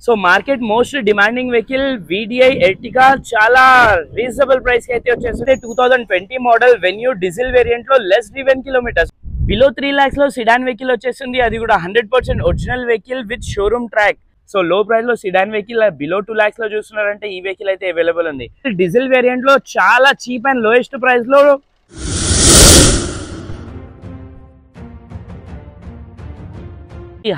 So market most demanding vehicle VDI Ertiga చాలా reasonable price కి అయితే వచ్చేస్తుంది. 2020 మోడల్ వెన్యూ డీజిల్ వేరియంట్ లో less driven kilometres, below 3 lakhs లో సిడాన్ వెహికల్ వచ్చేస్తుంది. అది కూడా 100% original vehicle with showroom track. So లో ప్రైస్ లో సిడాన్ వెహికల్ బిలో 2 lakhs లో చూస్తున్నారంటే ఈ వెహికల్ అయితే అవైలబుల్ ఉంది. డీజిల్ వేరియంట్ లో చాలా చీప్ అండ్ లోయెస్ట్ ప్రైస్ లో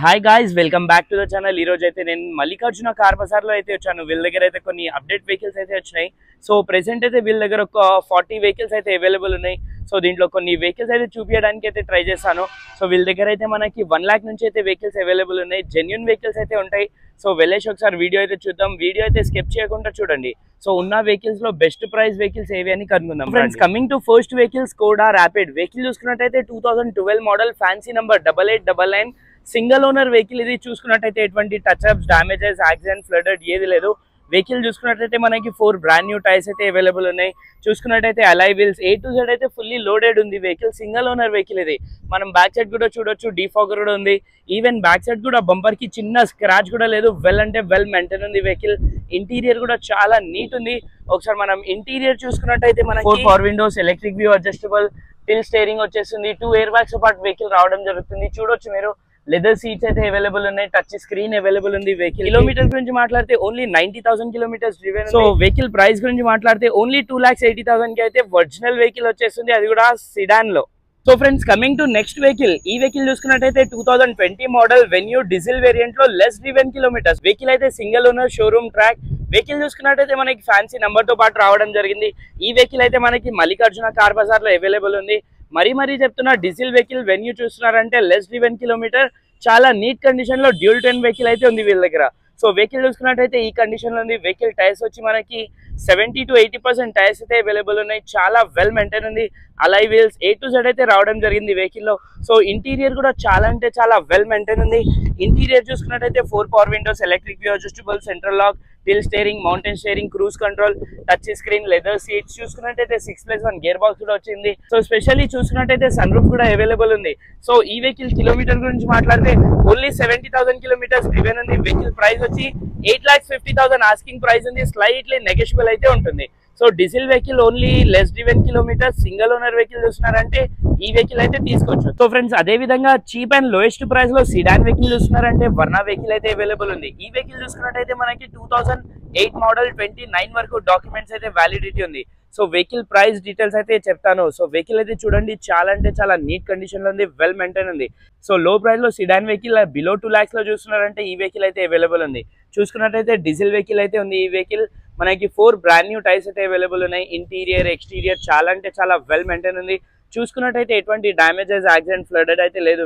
hi guys, welcome back to the channel. ఈ రోజు అయితే నేను మల్లికార్జున కార్ బజార్ లో అయితే వచ్చాను. వీళ్ళ దగ్గర అయితే కొన్ని అప్డేట్ వెహికల్స్ అయితే వచ్చినాయి. సో ప్రెసెంట్ అయితే వీళ్ళ దగ్గర ఒక 40 వెహికల్స్ అయితే అవైలబుల్ ఉన్నాయి. సో దీంట్లో కొన్ని వెహికల్స్ అయితే చూపించడానికి అయితే ట్రై చేస్తాను. సో వీళ్ళ దగ్గర అయితే మనకి 1 lakh నుంచి అయితే వెహికల్స్ అవైలబుల్ ఉన్నాయి. జెన్యూన్ వెహికల్స్ అయితే ఉంటాయి. సో వెళ్ళేసి ఒకసారి వీడియో అయితే చూద్దాం. వీడియో అయితే స్కిప్ చేయకుండా చూడండి. సో ఉన్న వెహికల్స్ లో బెస్ట్ ప్రైస్ వెహికల్స్ ఏవి అని కనుక్కుందాం. Friends, coming to first vehicle Skoda rapid vehicle చూసుకున్నట్టయితే 2012 model, fancy number 8899, single owner vehicle. ఇది చూసుకున్నట్టయితే ఎటువంటి touch apps, damages, accident, flooded ఏది లేదు. వెహికల్ చూసుకున్నట్టయితే మనకి 4 బ్రాండ్ న్యూ టైర్స్ అయితే అవైలబుల్ ఉన్నాయి. చూసుకున్నట్టయితే alloy wheels A to Z అయితే ఫుల్లీ లోడెడ్ ఉంది. Vehicle single owner vehicle. ఇది మనం బ్యాక్ సైడ్ కూడా చూడొచ్చు, డీఫాగర్ కూడా ఉంది. ఈవెన్ బ్యాక్ సైడ్ కూడా బంపర్ కి చిన్న స్క్రాచ్ కూడా లేదు. వెల్ అంటే వెల్ మెయింటైన్ ఉంది వెహికల్. ఇంటీరియర్ కూడా చాలా నీట్ ఉంది. ఒకసారి మనం ఇంటీరియర్ చూసుకున్నట్టయితే మనకి 4 power windows, electric view adjustable, till steering వచ్చేస్తుంది. 2 ఎయిర్ బ్యాగ్స్ పాటు వెహికల్ రావడం జరుగుతుంది. చూడొచ్చు మీరు. లెదర్ సీట్స్ అయితే అవైలబుల్ ఉన్నాయి. టచ్ స్క్రీన్ అవైలబుల్ ఉంది. వెహికల్ కిలోమీటర్ గురించి మాట్లాడితే only 90,000 kilometres driven. So vehicle price గురించి మాట్లాడితే ఓన్లీ 2,80,000 కి అయితే ఒరిజినల్ వెహికల్ వచ్చేస్తుంది. అది కూడా సిడాన్ లో. So friends, coming to next vehicle. ఈ వెహికల్ చూసుకున్నట్టయితే 2020 మోడల్ వెన్యూ డీజిల్ వేరియంట్ లో లెస్ డ్రివెన్ కిలోమీటర్స్. వెహికల్ అయితే single owner, showroom track. Vehicle చూసుకున్నట్టయితే మనకి ఫ్యాన్సీ నంబర్ తో పాటు రావడం జరిగింది. ఈ వెహికల్ అయితే మనకి మల్లికార్జున కార్ బజార్ లో అవైలబుల్ ఉంది. మరీ చెప్తున్నా, డీజిల్ వెహికల్ వెన్యూ చూస్తున్నారంటే లెస్ డ్రివెన్ కిలోమీటర్, చాలా నీట్ కండిషన్ లో డ్యూల్ టెన్ వెహికల్ అయితే ఉంది వీళ్ళ దగ్గర. సో వెహికల్ చూసుకున్నట్టయితే ఈ కండిషన్ లో ఉంది. వెహికల్ టైర్స్ వచ్చి మనకి 70 to 80% టైర్స్ అయితే అవైలబుల్ ఉన్నాయి. చాలా వెల్ మెయింటైన్ ఉంది. Alloy wheels A to Z అయితే రావడం జరిగింది వెహికల్ లో. సో ఇంటీరియర్ కూడా చాలా అంటే చాలా వెల్ మెయింటైన్ ఉంది. ఇంటీరియర్ చూసుకున్నట్టయితే 4 power windows, electric view adjustable, central lock, tilt steering, mounted steering, cruise control, touch screen, leather seats. చూసుకున్నట్టయితే 6+1 గేర్ బాక్స్ కూడా వచ్చింది. సో స్పెషల్లీ చూసుకున్నట్టయితే సన్ రూఫ్ కూడా అవైలబుల్ ఉంది. సో ఈ వెహికల్ కిలోమీటర్ గురించి మాట్లాడితే ఓన్లీ 70,000 కిలోమీటర్స్ డ్రివెన్ ఉంది. వెహికల్ ప్రైస్ వచ్చి 8,50,000 ఆస్కింగ్ ప్రైస్ ఉంది. స్లైట్లీ నెగోషియబుల్ అయితే ఉంటుంది. So diesel vehicle only less driven kilometres, single owner vehicle చూస్తున్నారంటే ఈ వెహికల్ అయితే తీసుకోవచ్చు. సో ఫ్రెండ్స్, అదే విధంగా చీప్ అండ్ లోయెస్ట్ ప్రైస్ లో సిడాన్ వెహికల్ చూస్తున్నారంటే వర్నా వెహికల్ అయితే అవైలబుల్ ఉంది. ఈ వెహికల్ చూసుకున్నట్టయితే మనకి 2008 మోడల్ 29 వరకు డాక్యుమెంట్స్ అయితే వ్యాలిడిటీ ఉంది. సో వెహికల్ ప్రైస్ డీటెయిల్స్ అయితే చెప్తాను. సో వెహికల్ అయితే చూడండి, చాలా అంటే చాలా నీట్ కండిషన్ లో ఉంది, వెల్ మెయింటైన్ ఉంది. సో లో ప్రైస్ లో సిడాన్ వెహికల్ బిలో 2 lakhs లో చూస్తున్నారంటే ఈ వెహికల్ అయితే అవైలబుల్ ఉంది. చూసుకున్నట్టయితే డీజిల్ వెహికల్ అయితే ఉంది. ఈ వెహికల్ మనకి 4 బ్రాండ్ న్యూ టైర్స్ అయితే అవైలబుల్ ఉన్నాయి. ఇంటీరియర్, ఎక్స్టీరియర్ చాలా అంటే చాలా వెల్ మెయింటైన్ ఉంది. చూసుకున్నట్టయితే ఎటువంటి డామేజెస్, యాక్సిడెంట్, ఫ్లడెడ్ అయితే లేదు.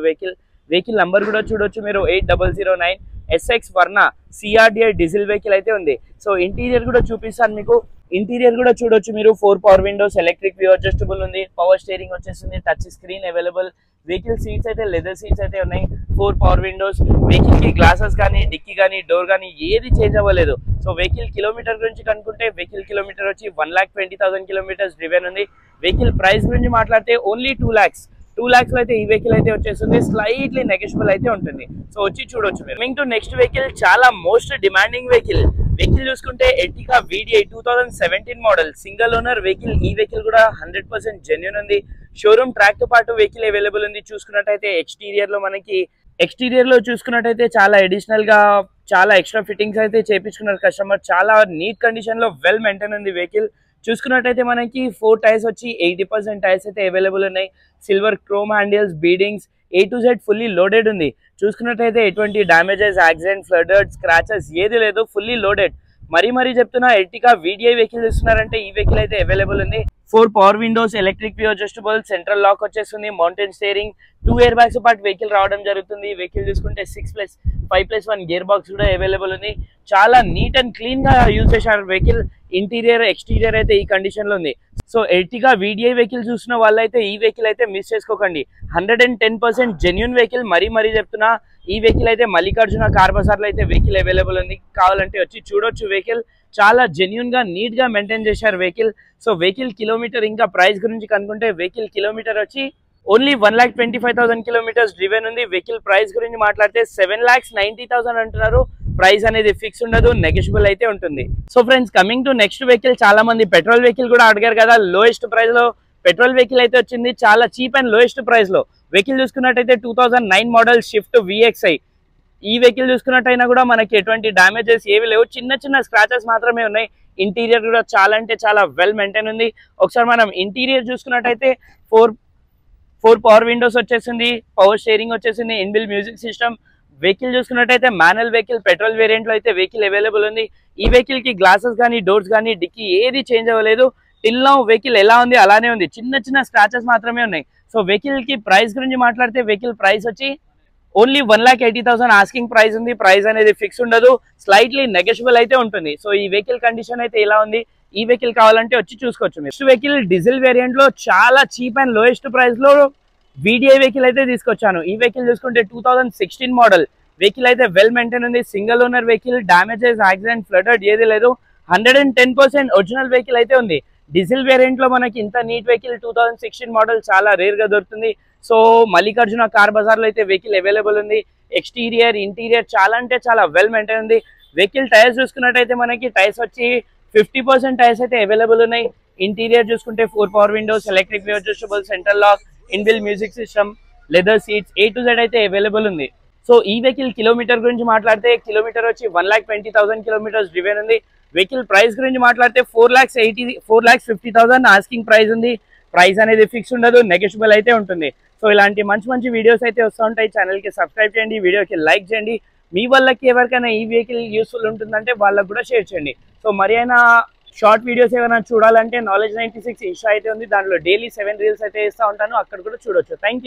వెహికల్ నంబర్ కూడా చూడొచ్చు మీరు, 8009 SX Verna CRDI diesel vehicle అయితే ఉంది. సో ఇంటీరియర్ కూడా చూపిస్తాను మీకు. ఇంటీరియర్ కూడా చూడొచ్చు మీరు. 4 power windows, electric view adjustable ఉంది, పవర్ స్టీరింగ్ వచ్చేస్తుంది, touch screen available. Vehicle seats అయితే లెదర్ సీట్స్ అయితే ఉన్నాయి. 4 పవర్ విండోస్. వెహికల్ కి గ్లాసెస్ కానీ, డిక్కీ కానీ, డోర్ కానీ ఏది చేంజ్ అవ్వలేదు. సో వెహికల్ కిలోమీటర్ గురించి కనుక్కుంటే వెహికల్ కిలోమీటర్ వచ్చి 1,20,000 కిలోమీటర్స్ డ్రివెన్ ఉంది. వెహికల్ ప్రైస్ గురించి మాట్లాడితే ఓన్లీ 2 lakhs లో అయితే ఈ వెహికల్ అయితే వచ్చేస్తుంది. స్లైట్లీ నెగోషియబుల్ అయితే ఉంటుంది. సో వచ్చి చూడొచ్చు మీరు. కమింగ్ టు నెక్స్ట్ వెహికల్, చాలా మోస్ట్ డిమాండింగ్ వెహికల్ చూసుకుంటే Ertiga VDI 2017 model, single owner vehicle. ఈ వెహికల్ కూడా 100% జెన్యూన్ ఉంది. షోరూమ్ ట్రాక్ తో పాటు వెహికల్ అవైలబుల్ ఉంది. చూసుకున్నట్టయితే ఎక్స్టీరియర్ లో చూసుకున్నట్టయితే చాలా అడిషనల్ గా చాలా ఎక్స్ట్రా ఫిట్టింగ్స్ అయితే చేపించుకున్నారు కస్టమర్. చాలా నీట్ కండిషన్ లో వెల్ మెయింటైన్ ఉంది వెహికల్. చూసుకున్నట్టయితే మనకి 4 టైర్స్ వచ్చి 80% టైర్స్ అయితే అవైలబుల్ ఉన్నాయి. Silver chrome handles, beadings, A to Z fully loaded ఉంది. చూసుకున్నట్టయితే ఎటువంటి డామేజెస్, యాక్సిడెంట్, ఫ్లడెడ్, స్క్రాచెస్ ఏది లేదు. Fully loaded. మరీ చెప్తున్నా, Ertiga VDI వెహికల్ ఇస్తున్నారంటే ఈ వెహికల్ అయితే అవైలబుల్ ఉంది. 4 power windows, electric view adjustable, central lock వచ్చేస్తుంది, మౌంటైన్ స్టీరింగ్, 2 ఎయిర్ బ్యాగ్స్ పాటు వెహికల్ రావడం జరుగుతుంది. వెహికల్ చూసుకుంటే 6+5+1 గేర్ బాక్స్ కూడా అవైలబుల్ ఉంది. చాలా నీట్ అండ్ క్లీన్ గా యూజ్ చేశారు వెహికల్. ఇంటీరియర్, ఎక్స్టీరియర్ అయితే ఈ కండిషన్ లో ఉంది. సో Ertiga VDI వెహికల్ చూసిన వాళ్ళైతే ఈ వెహికల్ అయితే మిస్ చేసుకోకండి. 110% జెన్యూన్ వెహికల్. మరీ చెప్తున్నా, ఈ వెహికల్ అయితే మల్లికార్జున కార్ బజార్ లో అయితే వెహికల్ అవైలబుల్ ఉంది. కావాలంటే వచ్చి చూడొచ్చు. వెహికల్ చాలా జెన్యూన్ గా నీట్ గా మెయింటైన్ చేశారు వెహికల్. సో వెహికల్ కిలోమీటర్ ఇంకా ప్రైస్ గురించి కనుక్కుంటే వెహికల్ కిలోమీటర్ వచ్చి ఓన్లీ 1,25,000 కిలోమీటర్స్ డ్రివెన్ ఉంది. వెహికల్ ప్రైస్ గురించి మాట్లాడితే 7,90,000 అంటున్నారు. ప్రైస్ అనేది ఫిక్స్ ఉండదు, నెగోషియబుల్ అయితే ఉంటుంది. So friends, coming to next vehicle, చాలా మంది పెట్రోల్ వెహికల్ కూడా అడిగారు కదా. లోయెస్ట్ ప్రైస్ లో పెట్రోల్ వెహికల్ అయితే వచ్చింది, చాలా చీప్ అండ్ లోయెస్ట్ ప్రైస్ లో. వెహికల్ చూసుకున్నట్టయితే 2009 మోడల్ షిఫ్ట్ VXi. ఈ వెహికల్ చూసుకున్నట్టయినా కూడా మనకి ఎటువంటి డ్యామేజెస్ ఏవి లేవు, చిన్న చిన్న స్క్రాచెస్ మాత్రమే ఉన్నాయి. ఇంటీరియర్ కూడా చాలా అంటే చాలా వెల్ మెయింటైన్ ఉంది. ఒకసారి మనం ఇంటీరియర్ చూసుకున్నట్టయితే ఫోర్ పవర్ విండోస్ వచ్చేసింది, పవర్ షేరింగ్ వచ్చేసింది, ఇన్బిల్ట్ మ్యూజిక్ సిస్టమ్. వెహికల్ చూసుకున్నట్టయితే మాన్యువల్ వెహికల్, పెట్రోల్ వేరియంట్ లో అయితే వెహికల్ అవైలబుల్ ఉంది. ఈ వెహికల్ కి గ్లాసెస్ కానీ, డోర్స్ కానీ, డిక్కీ ఏది చేంజ్ అవ్వలేదు. టిల్ నౌ వెహికల్ ఎలా ఉంది అలానే ఉంది, చిన్న చిన్న స్క్రాచెస్ మాత్రమే ఉన్నాయి. సో వెహికల్ కి ప్రైస్ గురించి మాట్లాడితే, వెహికల్ ప్రైస్ వచ్చి ఓన్లీ 1,80,000 ఆస్కింగ్ ప్రైస్ ఉంది. ప్రైస్ అనేది ఫిక్స్ ఉండదు, స్లైట్లీ నెగోషియబుల్ అయితే ఉంటుంది. సో ఈ వెహికల్ కండిషన్ అయితే ఇలా ఉంది. ఈ వెహికల్ కావాలంటే వచ్చి చూసుకోవచ్చు. నెక్స్ట్ వెహికల్ డీజిల్ వేరియంట్ లో చాలా చీప్ అండ్ లోయెస్ట్ ప్రైస్ లో VDI వెహికల్ అయితే తీసుకొచ్చాను. ఈ వెహికల్ చూసుకుంటే 2016 మోడల్ వెహికల్ అయితే వెల్ మెయింటైన్ ఉంది. Single owner vehicle, damages, accident, flooded ఏది లేదు. 110% ఒరిజినల్ వెహికల్ అయితే ఉంది. డీజిల్ వేరియంట్ లో మనకి ఇంత నీట్ వెహికల్ 2016 మోడల్ చాలా రేర్ గా దొరుకుతుంది. సో మల్లికార్జున కార్ బజార్ లో అయితే వెహికల్ అవైలబుల్ ఉంది. ఎక్స్టీరియర్, ఇంటీరియర్ చాలా అంటే చాలా వెల్ మెయింటైన్ ఉంది. వెహికల్ టైర్స్ చూసుకున్నట్టయితే మనకి టైర్స్ వచ్చి 50% టైర్స్ అయితే అవైలబుల్ ఉన్నాయి. ఇంటీరియర్ చూసుకుంటే 4 power windows, electric view adjustable, central lock, inbuilt music system, leather seats, A to Z అయితే అవైలబుల్ ఉంది. సో ఈ వెహికల్ కిలోమీటర్ గురించి మాట్లాడితే, కిలోమీటర్ వచ్చి 1,20,000 కిలోమీటర్స్ డ్రివెన్ ఉంది. వెహికల్ ప్రైస్ గురించి మాట్లాడితే 4,50,000 ఆస్కింగ్ ప్రైస్ ఉంది. ప్రైస్ అనేది ఫిక్స్ ఉండదు, నెగోషియబుల్ అయితే ఉంటుంది. సో ఇలాంటి మంచి మంచి వీడియోస్ అయితే వస్తూ ఉంటాయి. ఛానల్కి సబ్స్క్రైబ్ చేయండి, వీడియోకి లైక్ చేయండి. మీ వాళ్ళకి ఎవరికైనా ఈ వెహికల్ యూస్ఫుల్ ఉంటుందంటే వాళ్ళకి కూడా షేర్ చేయండి. సో మరి అయినా షార్ట్ వీడియోస్ ఏమైనా చూడాలంటే Knowledge 96 ఇన్స్టా అయితే ఉంది, దాంట్లో డైలీ 7 రీల్స్ అయితే ఇస్తూ ఉంటాను, అక్కడ కూడా చూడొచ్చు. Thank you.